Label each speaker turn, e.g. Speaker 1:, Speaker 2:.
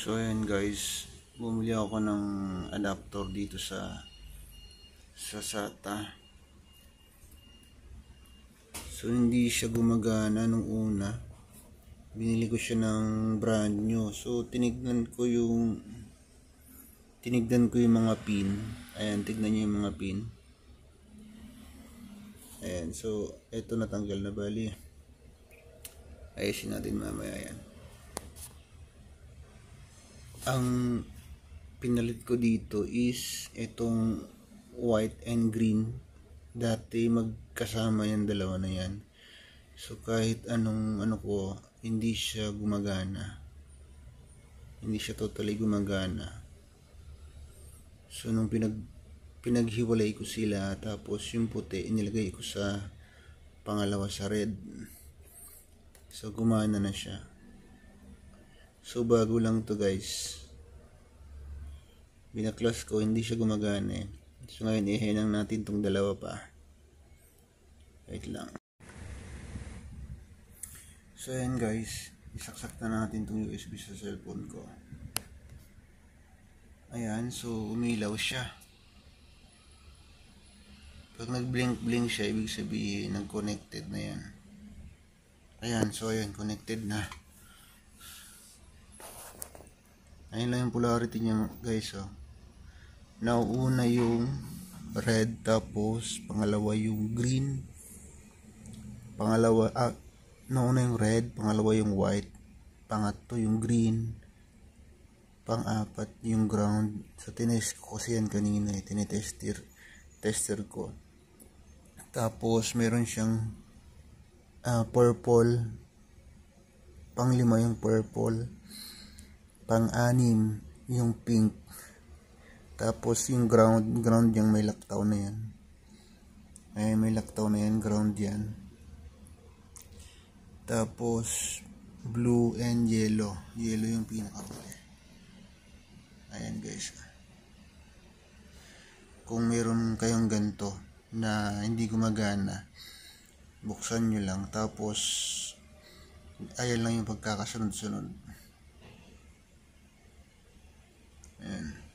Speaker 1: So ayan guys, bumili ako ng adapter dito sa SATA. So hindi siya gumagana nung una. Binili ko siya ng brand new. So tinignan ko yung mga pin. Ayan, tignan niyo yung mga pin. Ayan, so eto natanggal na, bali. Ayusin natin mamaya yan. Ang pinalit ko dito is itong white and green. Dati magkasama yung dalawa na yan. So kahit anong hindi siya gumagana. Hindi siya totally gumagana. So nung pinaghiwalay ko sila, tapos yung puti inilagay ko sa pangalawa sa red. So gumana na siya. So bago lang to guys. Binaklas ko, hindi siya gumagana eh. So ngayon ihinang natin tong dalawa pa. Wait lang. So ayan guys, isaksak na natin tong USB sa cellphone ko. Ayan, so umilaw siya. Pag nag-blink siya, ibig sabihin nag-connected na yan. Ayan, so ayan, connected na. Ayun lang yung polarity niya guys, oh. Nauuna yung red, tapos pangalawa yung green. Nauna yung red, pangalawa yung white, pangatlo yung green, pang-apat yung ground. So tinest ko kasi yan kanina, tester ko. Tapos meron siyang purple, pang-lima yung purple, pang-anim yung pink, tapos yung ground yung may laktaw na yan. Ay, may laktaw na yan, ground yan. Tapos blue and yellow yung pinakahuli. Ayan guys, kung meron kayong ganito na hindi gumagana, buksan nyo lang, tapos ayan lang yung pagkakasunod-sunod. Ayan.